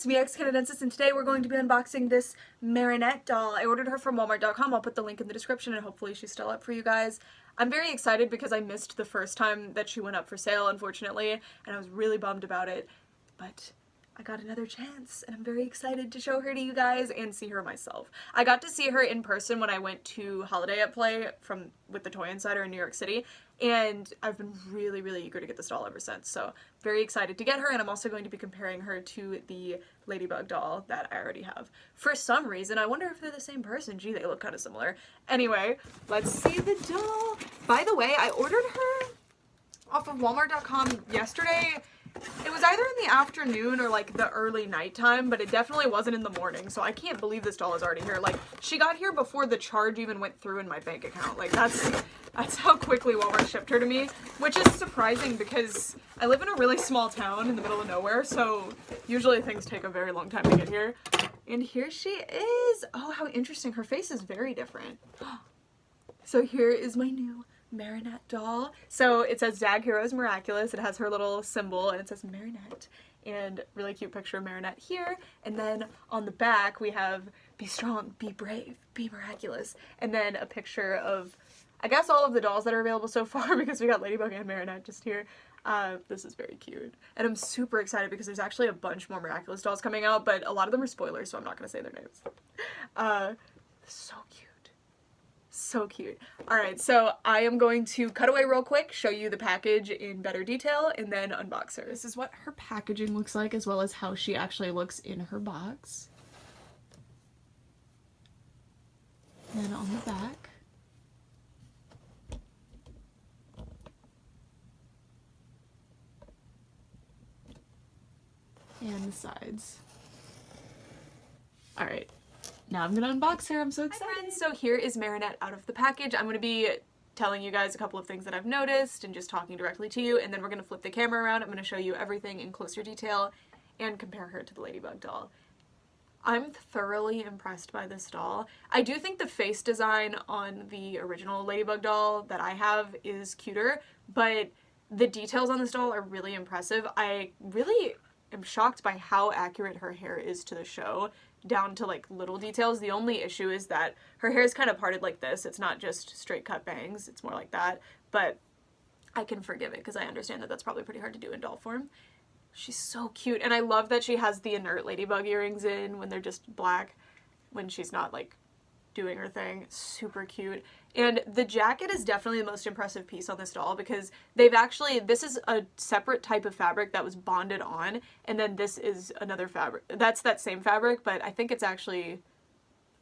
it's me, Canadensis, and today we're going to be unboxing this Marinette doll. I ordered her from Walmart.com. I'll put the link in the description and hopefully she's still up for you guys. I'm very excited because I missed the first time that she went up for sale, unfortunately, and I was really bummed about it, but I got another chance and I'm very excited to show her to you guys and see her myself. I got to see her in person when I went to Holiday at Play with the Toy Insider in New York City, and I've been really eager to get this doll ever since, so very excited to get her. And I'm also going to be comparing her to the Ladybug doll that I already have. For some reason, I wonder if they're the same person. Gee, they look kind of similar. Anyway, let's see the doll. By the way, I ordered her off of Walmart.com yesterday. It was either in the afternoon or like the early nighttime, but it definitely wasn't in the morning, so I can't believe this doll is already here. Like, she got here before the charge even went through in my bank account. Like, that's how quickly Walmart shipped her to me, which is surprising because I live in a really small town in the middle of nowhere, so usually things take a very long time to get here. And here she is! Oh, how interesting. Her face is very different. So here is my new Marinette doll. So it says Zag Heroes Miraculous. It has her little symbol and it says Marinette. And really cute picture of Marinette here. And then on the back we have be strong, be brave, be miraculous. And then a picture of, I guess, all of the dolls that are available so far because we got Ladybug and Marinette just here. This is very cute. And I'm super excited because there's actually a bunch more Miraculous dolls coming out, but a lot of them are spoilers, so I'm not going to say their names. So cute. So cute. Alright, so I am going to cut away real quick, show you the package in better detail, and then unbox her. This is what her packaging looks like, as well as how she actually looks in her box. And then on the back, and the sides. Alright. Now I'm gonna unbox her. I'm so excited. Hi friends, so here is Marinette out of the package. I'm gonna be telling you guys a couple of things that I've noticed and just talking directly to you, and then we're gonna flip the camera around. I'm gonna show you everything in closer detail and compare her to the Ladybug doll. I'm thoroughly impressed by this doll. I do think the face design on the original Ladybug doll that I have is cuter, but the details on this doll are really impressive. I really am shocked by how accurate her hair is to the show, down to like little details. The only issue is that her hair is kind of parted like this. It's not just straight cut bangs, it's more like that, but I can forgive it because I understand that that's probably pretty hard to do in doll form. She's so cute, and I love that she has the inert Ladybug earrings in when they're just black, when she's not like doing her thing. Super cute. And the jacket is definitely the most impressive piece on this doll because they've actually, this is a separate type of fabric that was bonded on, and then this is another fabric. That's that same fabric, but I think it's actually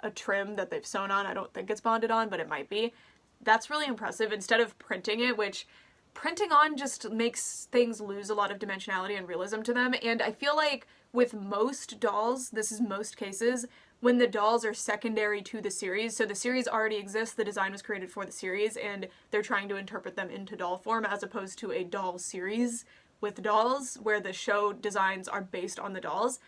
a trim that they've sewn on. I don't think it's bonded on, but it might be. That's really impressive. Instead of printing it, which printing on just makes things lose a lot of dimensionality and realism to them, and I feel like with most dolls, this is most cases, when the dolls are secondary to the series, so the series already exists, the design was created for the series, and they're trying to interpret them into doll form as opposed to a doll series with dolls where the show designs are based on the dolls.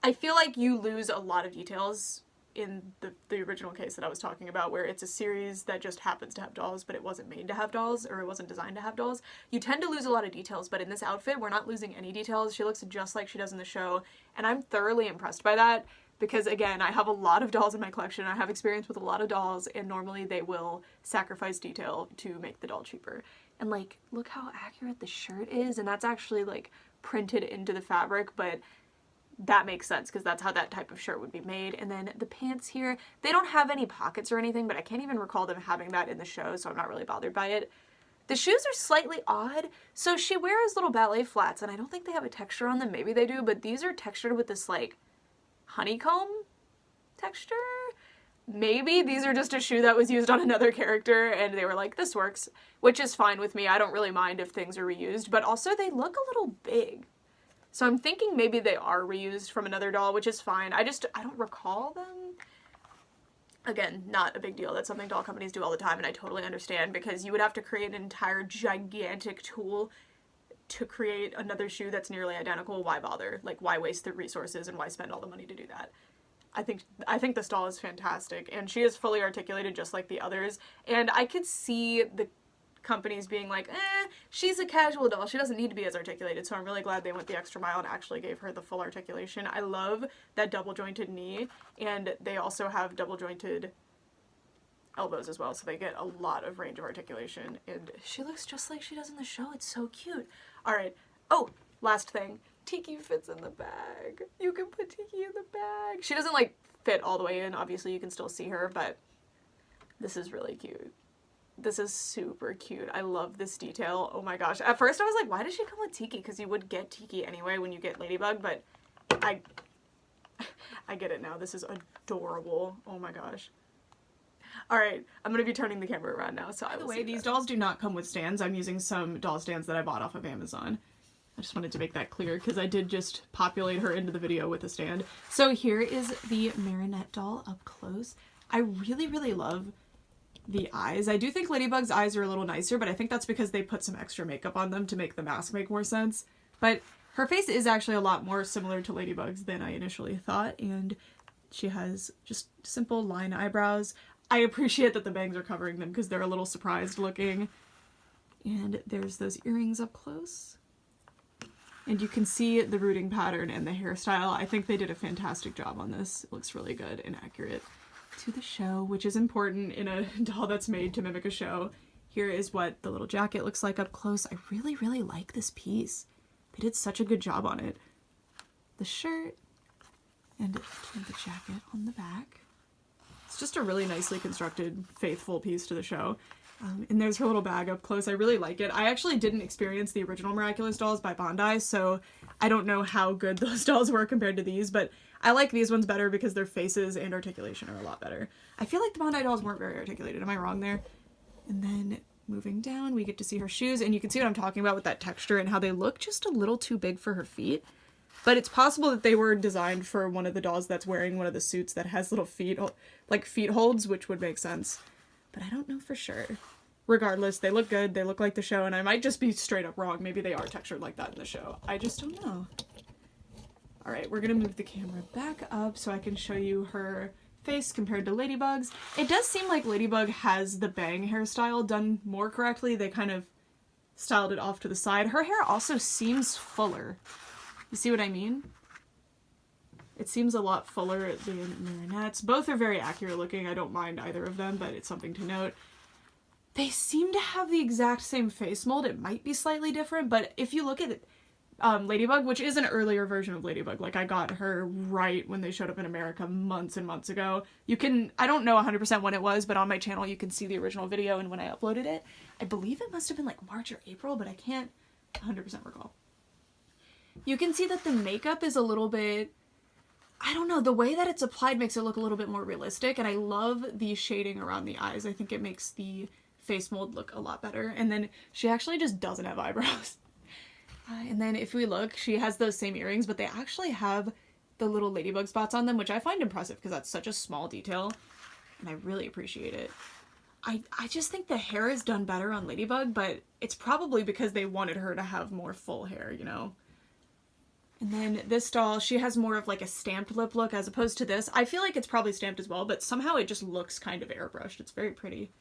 I feel like you lose a lot of details in the original case that I was talking about, where it's a series that just happens to have dolls, but it wasn't made to have dolls, or it wasn't designed to have dolls. You tend to lose a lot of details, but in this outfit, we're not losing any details. She looks just like she does in the show, and I'm thoroughly impressed by that. Because again, I have a lot of dolls in my collection, I have experience with a lot of dolls, and normally they will sacrifice detail to make the doll cheaper. And like, look how accurate the shirt is, and that's actually like printed into the fabric, but that makes sense because that's how that type of shirt would be made. And then the pants here, they don't have any pockets or anything, but I can't even recall them having that in the show, so I'm not really bothered by it. The shoes are slightly odd. So she wears little ballet flats, and I don't think they have a texture on them. Maybe they do, but these are textured with this like honeycomb texture? Maybe these are just a shoe that was used on another character and they were like, this works, which is fine with me. I don't really mind if things are reused, but also they look a little big. So I'm thinking maybe they are reused from another doll, which is fine. I don't recall them. Again, not a big deal. That's something doll companies do all the time, and I totally understand because you would have to create an entire gigantic tool to create another shoe that's nearly identical. Why bother? Like, why waste the resources and why spend all the money to do that? I think this doll is fantastic, and she is fully articulated just like the others, and I could see the companies being like, she's a casual doll, she doesn't need to be as articulated, so I'm really glad they went the extra mile and actually gave her the full articulation. I love that double jointed knee, and they also have double jointed elbows as well, so they get a lot of range of articulation, and she looks just like she does in the show. It's so cute. Alright, oh, last thing. Tiki fits in the bag. You can put Tiki in the bag. She doesn't like fit all the way in, obviously you can still see her, but this is really cute. This is super cute. I love this detail. Oh my gosh. At first I was like, why does she come with Tiki? Because you would get Tiki anyway when you get Ladybug, but I get it now. This is adorable. Oh my gosh. Alright, I'm going to be turning the camera around now, so by the way, these dolls do not come with stands. I'm using some doll stands that I bought off of Amazon. I just wanted to make that clear because I did just populate her into the video with a stand. So here is the Marinette doll up close. I really, really love the eyes. I do think Ladybug's eyes are a little nicer, but I think that's because they put some extra makeup on them to make the mask make more sense. But her face is actually a lot more similar to Ladybug's than I initially thought, and she has just simple line eyebrows. I appreciate that the bangs are covering them because they're a little surprised looking. And there's those earrings up close. And you can see the rooting pattern and the hairstyle. I think they did a fantastic job on this. It looks really good and accurate to the show, which is important in a doll that's made to mimic a show. Here is what the little jacket looks like up close. I really, really like this piece. They did such a good job on it. The shirt and the jacket on the back. It's just a really nicely constructed, faithful piece to the show. And there's her little bag up close. I really like it. I actually didn't experience the original Miraculous dolls by Bondi, so I don't know how good those dolls were compared to these, but I like these ones better because their faces and articulation are a lot better. I feel like the Bondi dolls weren't very articulated. Am I wrong there? And then moving down, we get to see her shoes, and you can see what I'm talking about with that texture and how they look just a little too big for her feet. But it's possible that they were designed for one of the dolls that's wearing one of the suits that has little feet, like feet holds, which would make sense. But I don't know for sure. Regardless, they look good, they look like the show, and I might just be straight up wrong. Maybe they are textured like that in the show. I just don't know. Alright, we're gonna move the camera back up so I can show you her face compared to Ladybug's. It does seem like Ladybug has the bang hairstyle done more correctly. They kind of styled it off to the side. Her hair also seems fuller. You see what I mean? It seems a lot fuller than Marinette's. Both are very accurate looking. I don't mind either of them, but it's something to note. They seem to have the exact same face mold. It might be slightly different, but if you look at Ladybug, which is an earlier version of Ladybug, like I got her right when they showed up in America months and months ago. You can, I don't know 100% when it was, but on my channel you can see the original video and when I uploaded it. I believe it must have been like March or April, but I can't 100% recall. You can see that the makeup is a little bit, I don't know, the way that it's applied makes it look a little bit more realistic, and I love the shading around the eyes. I think it makes the face mold look a lot better. And then she actually just doesn't have eyebrows. And then if we look, she has those same earrings, but they actually have the little Ladybug spots on them, which I find impressive because that's such a small detail, and I really appreciate it. I just think the hair is done better on Ladybug, but it's probably because they wanted her to have more full hair, you know? And then this doll, she has more of like a stamped lip look as opposed to this. I feel like it's probably stamped as well, but somehow it just looks kind of airbrushed. It's very pretty.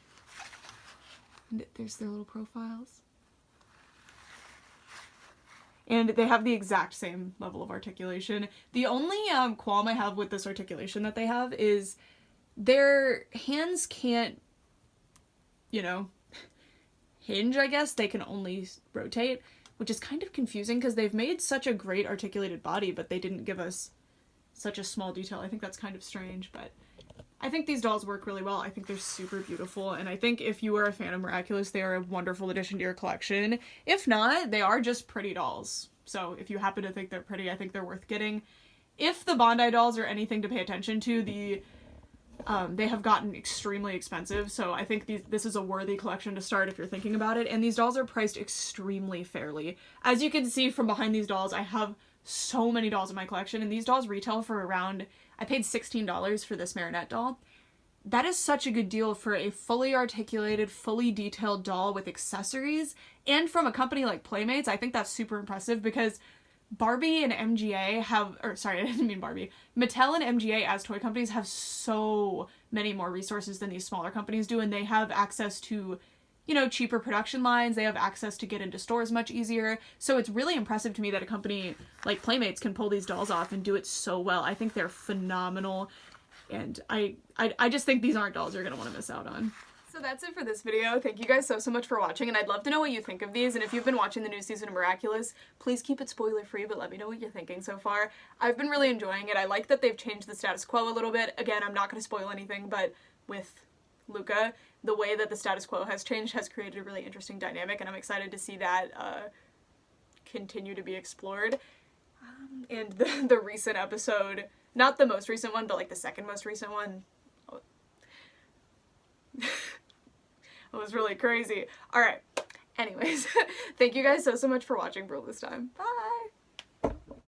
And there's their little profiles. And they have the exact same level of articulation. The only qualm I have with this articulation that they have is their hands can't, you know, hinge, I guess. They can only rotate, which is kind of confusing because they've made such a great articulated body, but they didn't give us such a small detail. I think that's kind of strange, but I think these dolls work really well. I think they're super beautiful, and I think if you are a fan of Miraculous, they are a wonderful addition to your collection. If not, they are just pretty dolls. So if you happen to think they're pretty, I think they're worth getting. If the Bondi dolls are anything to pay attention to, they have gotten extremely expensive, so I think this is a worthy collection to start if you're thinking about it, and these dolls are priced extremely fairly. As you can see from behind these dolls, I have so many dolls in my collection, and these dolls retail for around, I paid $16 for this Marinette doll. That is such a good deal for a fully articulated, fully detailed doll with accessories, and from a company like Playmates. I think that's super impressive because Barbie and MGA have, or sorry, I didn't mean Barbie. Mattel and MGA as toy companies have so many more resources than these smaller companies do, and they have access to you know, cheaper production lines. They have access to get into stores much easier. So it's really impressive to me that a company like Playmates can pull these dolls off and do it so well. I think they're phenomenal. And I just think these aren't dolls you're going to want to miss out on. So that's it for this video. Thank you guys so much for watching, and I'd love to know what you think of these, and if you've been watching the new season of Miraculous, please keep it spoiler-free, but let me know what you're thinking so far. I've been really enjoying it. I like that they've changed the status quo a little bit. Again, I'm not going to spoil anything, but with Luca, the way that the status quo has changed has created a really interesting dynamic, and I'm excited to see that continue to be explored. And the recent episode, not the most recent one, but like the second most recent one, it was really crazy. Alright, anyways, thank you guys so much for watching for all this time. Bye!